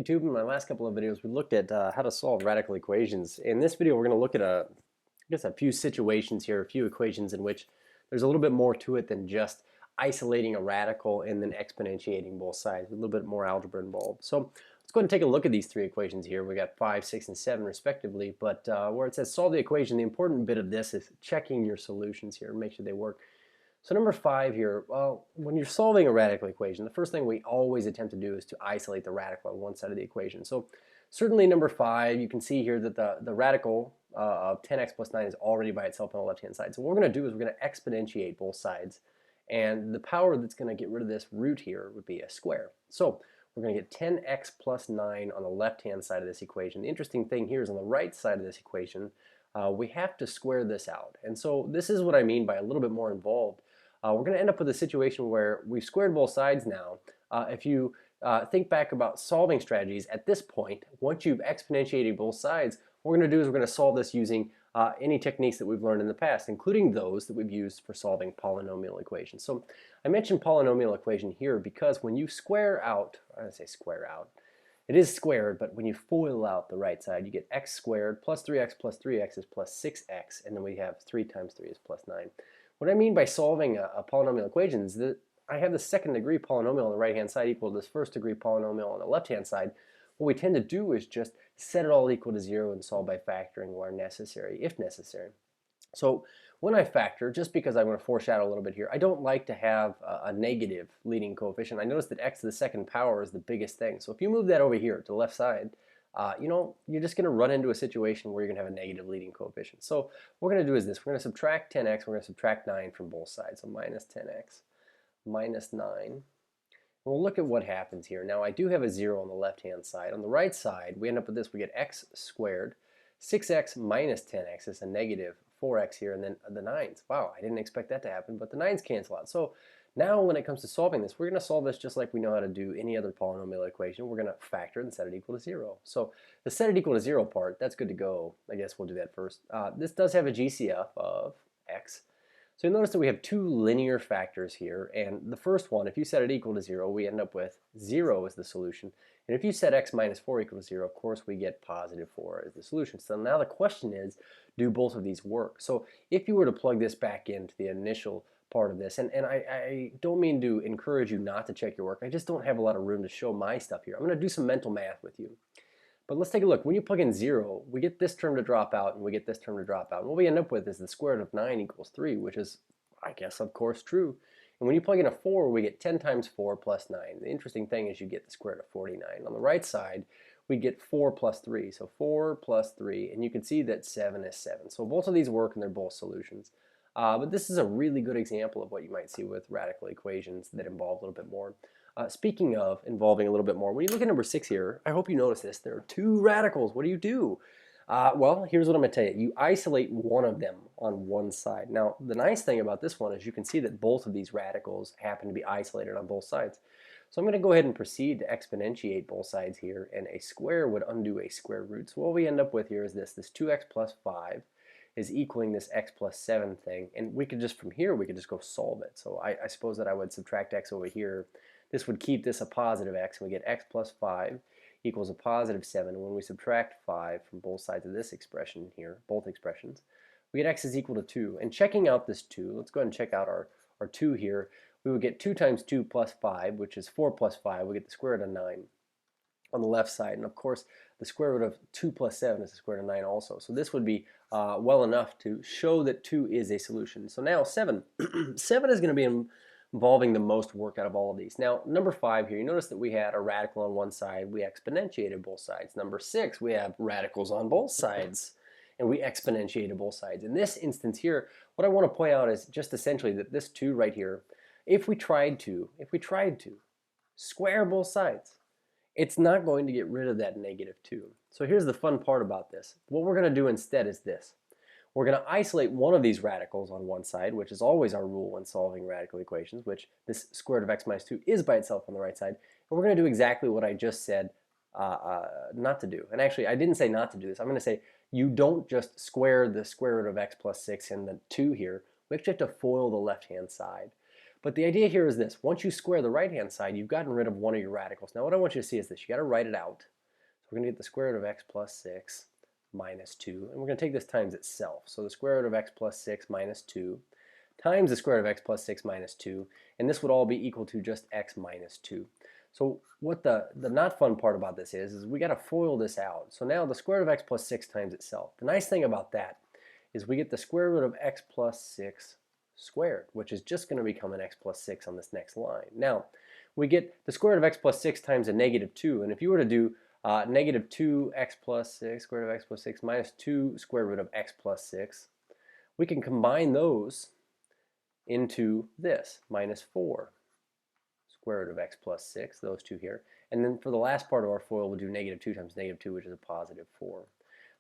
YouTube, in my last couple of videos, we looked at how to solve radical equations. In this video, we're going to look at a few situations here, a few equations in which there's a little bit more to it than just isolating a radical and then exponentiating both sides. A little bit more algebra involved. So let's go ahead and take a look at these three equations here. We got 5, 6, and 7 respectively. But where it says solve the equation, the important bit of this is checking your solutions here, make sure they work. So number 5 here, well, when you're solving a radical equation, the first thing we always attempt to do is to isolate the radical on one side of the equation. So certainly number 5, you can see here that the radical of 10x plus 9 is already by itself on the left-hand side. So what we're going to do is we're going to exponentiate both sides. And the power that's going to get rid of this root here would be a square. So we're going to get 10x plus 9 on the left-hand side of this equation. The interesting thing here is on the right side of this equation, we have to square this out. And so this is what I mean by a little bit more involved. We're going to end up with a situation where we've squared both sides now. If you think back about solving strategies at this point, once you've exponentiated both sides, what we're going to do is we're going to solve this using any techniques that we've learned in the past, including those that we've used for solving polynomial equations. So I mentioned polynomial equation here because when you square out, I say square out, it is squared, but when you FOIL out the right side, you get x squared plus 3x is plus 6x, and then we have 3 times 3 is plus 9. What I mean by solving a polynomial equation is that I have the second degree polynomial on the right hand side equal to this first degree polynomial on the left hand side. What we tend to do is just set it all equal to 0 and solve by factoring where necessary, if necessary. So when I factor, just because I'm going to foreshadow a little bit here, I don't like to have a negative leading coefficient. I notice that x to the second power is the biggest thing. So if you move that over here to the left side, you're just going to run into a situation where you're going to have a negative leading coefficient. So what we're going to do is this. We're going to subtract 10x. We're going to subtract 9 from both sides. So minus 10x minus 9. And we'll look at what happens here. Now I do have a 0 on the left-hand side. On the right side, we end up with this. We get x squared. 6x minus 10x is a negative 4x here, and then the 9s. Wow, I didn't expect that to happen, but the 9s cancel out. So now when it comes to solving this, we're going to solve this just like we know how to do any other polynomial equation. We're going to factor and set it equal to 0. So the set it equal to 0 part, that's good to go. I guess we'll do that first. This does have a GCF of x. So you'll notice that we have two linear factors here, and the first one, if you set it equal to 0, we end up with 0 as the solution. And if you set x minus 4 equal to 0, of course we get positive 4 as the solution. So now the question is, do both of these work? So if you were to plug this back into the initial part of this, and I don't mean to encourage you not to check your work, I just don't have a lot of room to show my stuff here. I'm going to do some mental math with you. But let's take a look. When you plug in 0, we get this term to drop out, and we get this term to drop out. And what we end up with is the square root of 9 equals 3, which is, I guess, of course, true. And when you plug in a 4, we get 10 times 4 plus 9. The interesting thing is you get the square root of 49. On the right side, we get 4 plus 3. So 4 plus 3, and you can see that 7 is 7. So both of these work, and they're both solutions. But this is a really good example of what you might see with radical equations that involve a little bit more. Speaking of involving a little bit more, when you look at number 6 here, I hope you notice this. There are two radicals. What do you do? Well, here's what I'm going to tell you. You isolate one of them on one side. Now, the nice thing about this one is you can see that both of these radicals happen to be isolated on both sides. So I'm going to go ahead and proceed to exponentiate both sides here, and a square would undo a square root. So what we end up with here is this 2x plus 5 is equaling this x plus 7 thing, and we could just, from here, we could just go solve it. So I suppose that I would subtract x over here. This would keep this a positive x, and we get x plus 5 equals a positive 7. And when we subtract 5 from both sides of this expression here, both expressions, we get x is equal to 2. And checking out this 2, let's go ahead and check out our 2 here. We would get 2 times 2 plus 5, which is 4 plus 5. We get the square root of 9 on the left side. And of course, the square root of 2 plus 7 is the square root of 9 also. So this would be well enough to show that 2 is a solution. So now 7. 7 is going to be involving the most work out of all of these. Now, number 5 here, you notice that we had a radical on one side. We exponentiated both sides. Number 6, we have radicals on both sides, and we exponentiated both sides. In this instance here, what I want to point out is just essentially that this 2 right here, if we tried to square both sides, it's not going to get rid of that negative 2. So here's the fun part about this. What we're going to do instead is this. We're going to isolate one of these radicals on one side, which is always our rule when solving radical equations, which this square root of x minus 2 is by itself on the right side. And we're going to do exactly what I just said not to do. And actually, I didn't say not to do this. I'm going to say you don't just square the square root of x plus 6 and the 2 here. We actually have to FOIL the left-hand side. But the idea here is this. Once you square the right-hand side, you've gotten rid of one of your radicals. Now what I want you to see is this. You got to write it out. So we're going to get the square root of x plus 6 minus 2. And we're going to take this times itself. So the square root of x plus 6 minus 2 times the square root of x plus 6 minus 2. And this would all be equal to just x minus 2. So what the not fun part about this is we got to FOIL this out. So now the square root of x plus 6 times itself. The nice thing about that is we get the square root of x plus 6 squared, which is just going to become an x plus 6 on this next line. Now, we get the square root of x plus 6 times a negative 2. And if you were to do negative 2x plus 6, square root of x plus 6 minus 2 square root of x plus 6, we can combine those into this, minus 4 square root of x plus 6, those two here. And then for the last part of our FOIL, we'll do negative 2 times negative 2, which is a positive 4.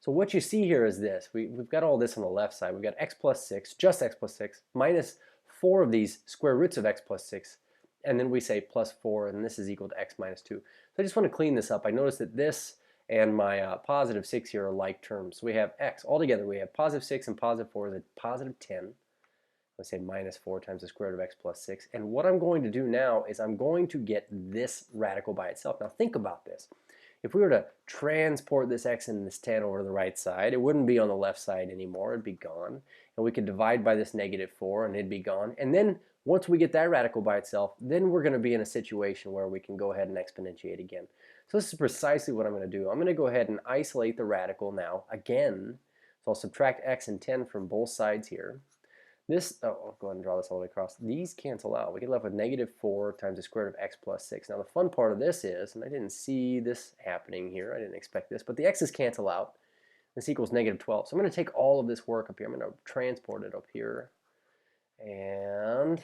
So what you see here is this. We've got all this on the left side. We've got x plus 6, just x plus 6, minus 4 of these square roots of x plus 6. And then we say plus 4, and this is equal to x minus 2. So I just want to clean this up. I noticed that this and my positive 6 here are like terms. So we have x. Altogether, we have positive 6 and positive 4 is a positive 10. Let's say minus 4 times the square root of x plus 6. And what I'm going to do now is I'm going to get this radical by itself. Now think about this. If we were to transport this x and this 10 over to the right side, it wouldn't be on the left side anymore. It'd be gone. And we could divide by this negative 4 and it'd be gone. And then once we get that radical by itself, then we're going to be in a situation where we can go ahead and exponentiate again. So this is precisely what I'm going to do. I'm going to go ahead and isolate the radical now again. So I'll subtract x and 10 from both sides here. This, I'll go ahead and draw this all the way across. These cancel out. We get left with negative 4 times the square root of x plus 6. Now the fun part of this is, and I didn't see this happening here, I didn't expect this, but the x's cancel out. This equals negative 12. So I'm going to take all of this work up here. I'm going to transport it up here and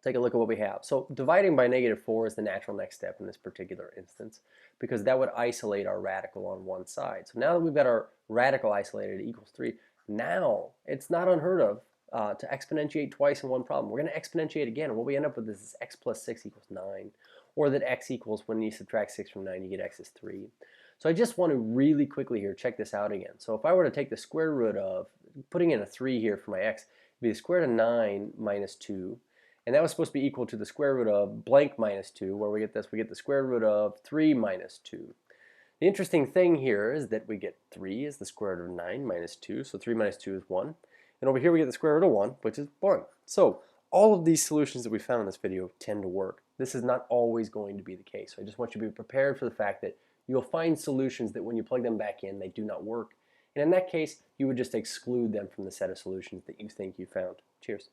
take a look at what we have. So dividing by negative 4 is the natural next step in this particular instance because that would isolate our radical on one side. So now that we've got our radical isolated, it equals 3. Now it's not unheard of to exponentiate twice in one problem. We're going to exponentiate again, and what we end up with is x plus 6 equals 9, or that x equals, when you subtract 6 from 9, you get x is 3. So I just want to really quickly here check this out again. So if I were to take the square root of, putting in a 3 here for my x, it'd be the square root of 9 minus 2, and that was supposed to be equal to the square root of blank minus 2, where we get this, we get the square root of 3 minus 2. The interesting thing here is that we get 3 is the square root of 9 minus 2, so 3 minus 2 is 1. And over here we get the square root of 1, which is 1. So all of these solutions that we found in this video tend to work. This is not always going to be the case. So I just want you to be prepared for the fact that you'll find solutions that when you plug them back in, they do not work. And in that case, you would just exclude them from the set of solutions that you think you found. Cheers.